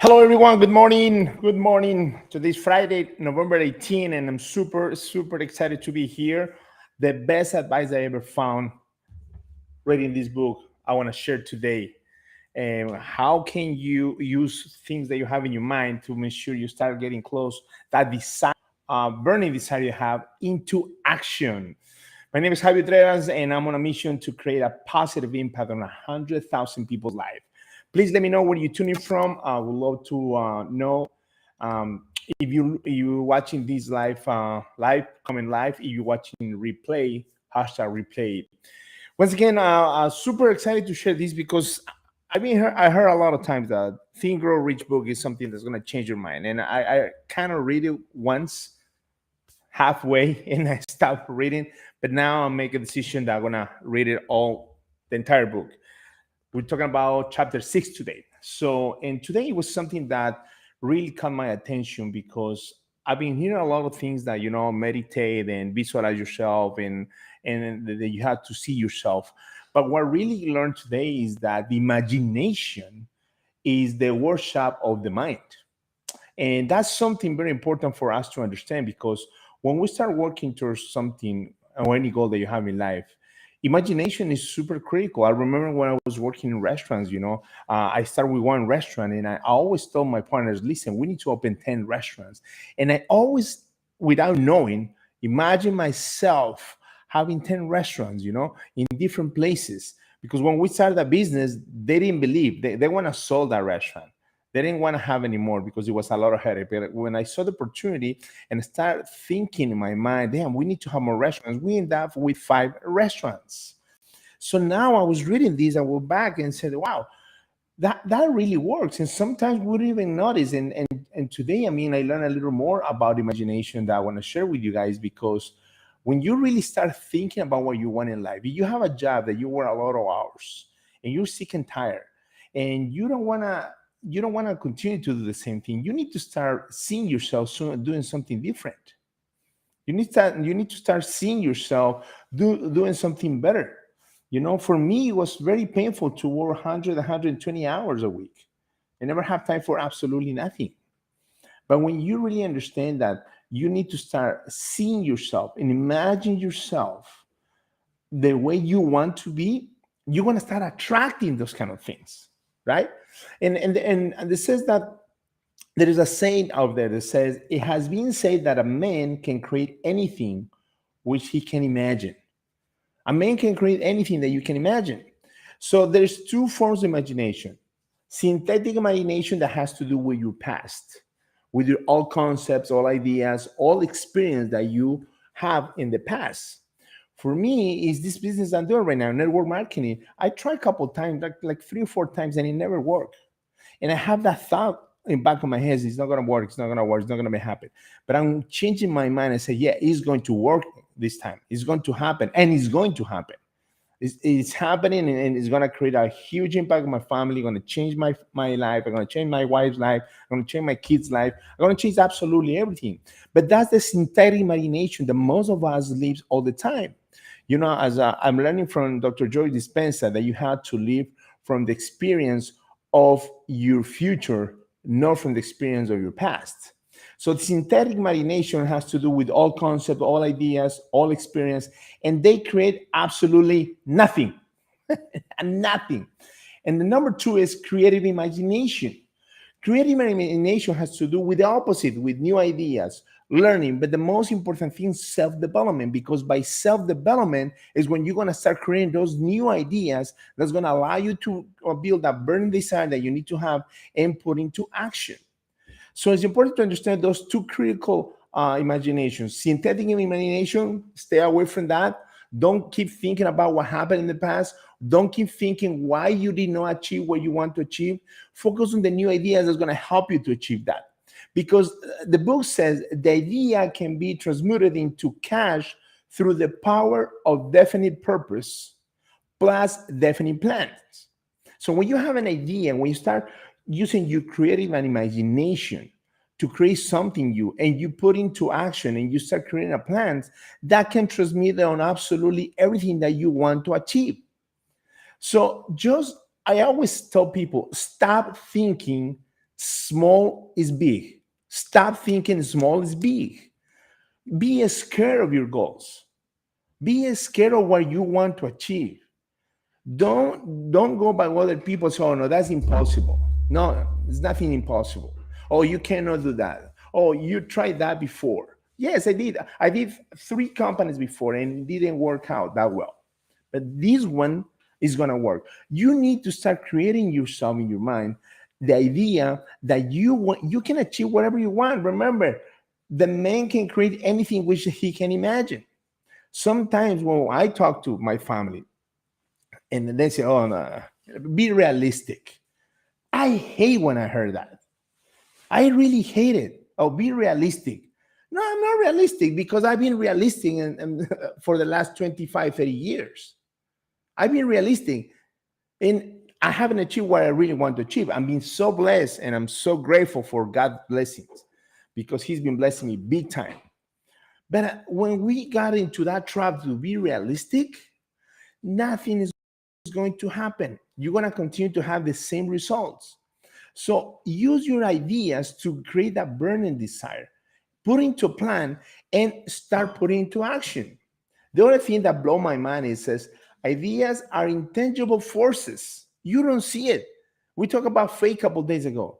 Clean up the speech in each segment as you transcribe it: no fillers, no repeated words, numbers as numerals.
Hello, everyone. Good morning. Good morning. Today's Friday, November 18, and I'm super excited to be here. The best advice I ever found reading this book, I want to share today. How can you use things that you have in your mind to make sure you start getting close that desire, burning desire you have into action? My name is Javier Treras, and I'm on a mission to create a positive impact on 100,000 people's life. Please let me know where you're tuning from. I would love to know um, if you're watching this live coming live. If you're watching replay, hashtag replay. Once again, super excited to share this because I heard a lot of times that Think Grow Rich book is something that's gonna change your mind, and I kind of read it once halfway and I stopped reading. But now I make a decision that I'm gonna read it all, the entire book. We're talking about chapter 6 today. So, and today it was something that really caught my attention because I've been hearing a lot of things that meditate and visualize yourself and that you have to see yourself. But what I really learned today is that the imagination is the workshop of the mind. And that's something very important for us to understand because when we start working towards something or any goal that you have in life, imagination is super critical. I remember when I was working in restaurants, I started with one restaurant and I always told my partners, listen, we need to open 10 restaurants. And I always, without knowing, imagine myself having 10 restaurants, in different places. Because when we started the business, they didn't believe, they want to sell that restaurant. They didn't want to have anymore because it was a lot of headache. But when I saw the opportunity and started thinking in my mind, damn, we need to have more restaurants, we end up with 5 restaurants. So now I was reading this, I went back and said, wow, that really works. And sometimes we don't even notice. And today, I learned a little more about imagination that I want to share with you guys because when you really start thinking about what you want in life, if you have a job that you work a lot of hours and you're sick and tired and you don't want to continue to do the same thing. You need to start seeing yourself soon doing something different. You need to start seeing yourself doing something better. For me, it was very painful to work 100, 120 hours a week. I never have time for absolutely nothing. But when you really understand that you need to start seeing yourself and imagine yourself the way you want to be, you're going to start attracting those kind of things, right? And this says that there is a saying out there that says it has been said that a man can create anything which he can imagine. A man can create anything that you can imagine. So there's two forms of imagination: synthetic imagination that has to do with your past, with your all concepts, all ideas, all experience that you have in the past. For me, is this business I'm doing right now, network marketing. I tried a couple of times, like 3 or 4 times, and it never worked. And I have that thought in the back of my head: it's not gonna work, it's not gonna work, it's not gonna be happen. But I'm changing my mind and say, yeah, it's going to work this time. It's going to happen, and it's going to happen. It's happening, and it's gonna create a huge impact on my family. Gonna change my life. I'm gonna change my wife's life. I'm gonna change my kids' life. I'm gonna change absolutely everything. But that's the synthetic imagination that most of us live all the time. As I'm learning from Dr. Joy Dispenza that you have to live from the experience of your future, not from the experience of your past. So the synthetic imagination has to do with all concepts, all ideas, all experience, and they create absolutely nothing. And nothing. And the number two is creative imagination. Creative imagination has to do with the opposite, with new ideas, learning. But the most important thing is self-development, because by self-development is when you're going to start creating those new ideas that's going to allow you to build that burning desire that you need to have and put into action. So it's important to understand those two critical imaginations. Synthetic imagination, stay away from that. Don't keep thinking about what happened in the past. Don't keep thinking why you did not achieve what you want to achieve. Focus on the new ideas that's going to help you to achieve that. Because the book says the idea can be transmuted into cash through the power of definite purpose plus definite plans. So when you have an idea, when you start using your creative and imagination to create something new and you put into action and you start creating a plan, that can transmit on absolutely everything that you want to achieve. So I always tell people, stop thinking Small is big. Stop thinking small is big. Be scared of your goals. Be scared of what you want to achieve. Don't go by what other people say. Oh no, that's impossible. No, it's nothing impossible. Oh, you cannot do that. Oh, you tried that before. Yes, I did. I did 3 companies before and it didn't work out that well. But this one is gonna work. You need to start creating yourself in your mind the idea that you can achieve whatever you want. Remember, the man can create anything which he can imagine. Sometimes when I talk to my family and they say, "Oh no, be realistic." I hate when I heard that. I really hate it. Oh, be realistic. No, I'm not realistic because I've been realistic for the last 25, 30 years. I've been realistic and I haven't achieved what I really want to achieve. I'm being so blessed and I'm so grateful for God's blessings because He's been blessing me big time. But when we got into that trap to be realistic, nothing is going to happen. You're going to continue to have the same results. So use your ideas to create that burning desire, put into a plan, and start putting into action. The other thing that blow my mind is says ideas are intangible forces. You don't see it. We talked about faith a couple days ago.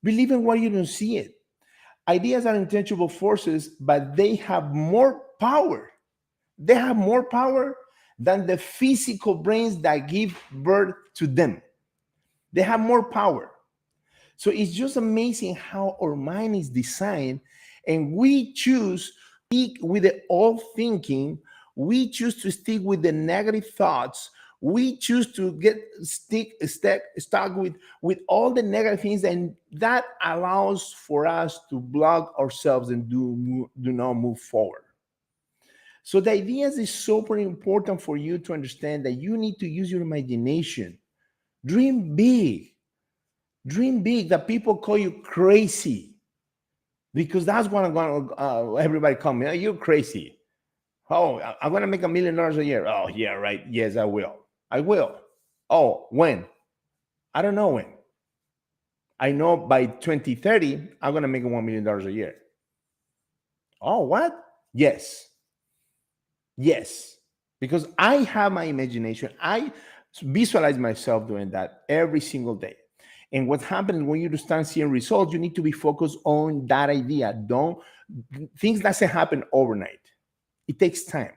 Believe in what you don't see it. Ideas are intangible forces, but they have more power. They have more power than the physical brains that give birth to them. They have more power. So it's just amazing how our mind is designed, and we choose to stick with the old thinking. We choose to stick with the negative thoughts. We choose to get stuck with all the negative things, and that allows for us to block ourselves and do not move forward. So the ideas is super important for you to understand that you need to use your imagination. Dream big. Dream big. That people call you crazy because that's what I'm going to everybody call me. "Oh, you're crazy. Oh, I'm going to make $1 million a year." Oh, yeah, right. Yes, I will. I will. Oh, when? I don't know when. I know by 2030, I'm going to make $1 million a year. Oh, what? Yes. Yes. Because I have my imagination. I visualize myself doing that every single day. And what happens when you start seeing results, you need to be focused on that idea. Don't things doesn't happen overnight. It takes time.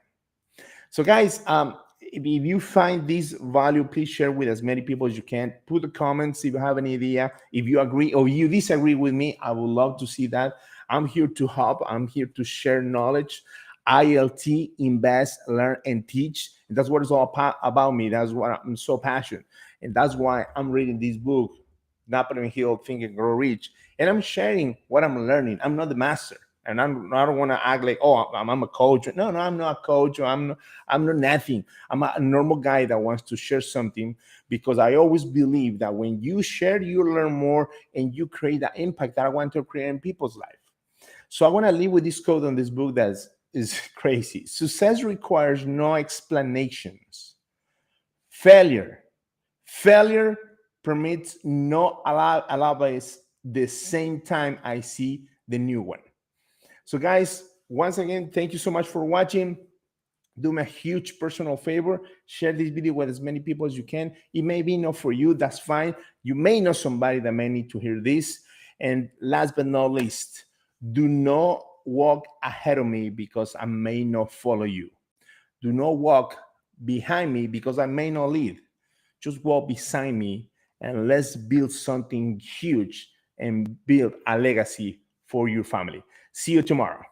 So, guys, if you find this value, please share with as many people as you can. Put the comments if you have any idea. If you agree or you disagree with me, I would love to see that. I'm here to help. I'm here to share knowledge. ILT, invest, learn, and teach. And that's what it's all about me. That's why I'm so passionate. And that's why I'm reading this book, Napoleon Hill, Think and Grow Rich. And I'm sharing what I'm learning. I'm not the master. And I don't want to act like, oh, I'm a coach. No, I'm not a coach. Or I'm not nothing. I'm a normal guy that wants to share something because I always believe that when you share, you learn more and you create that impact that I want to create in people's life. So I want to leave with this quote on this book that is crazy. Success requires no explanations. Failure permits no allowance the same time I see the new one. So, guys, once again, thank you so much for watching. Do me a huge personal favor. Share this video with as many people as you can. It may be not for you. That's fine. You may know somebody that may need to hear this. And last but not least, do not walk ahead of me because I may not follow you. Do not walk behind me because I may not lead. Just walk beside me and let's build something huge and build a legacy for your family. See you tomorrow.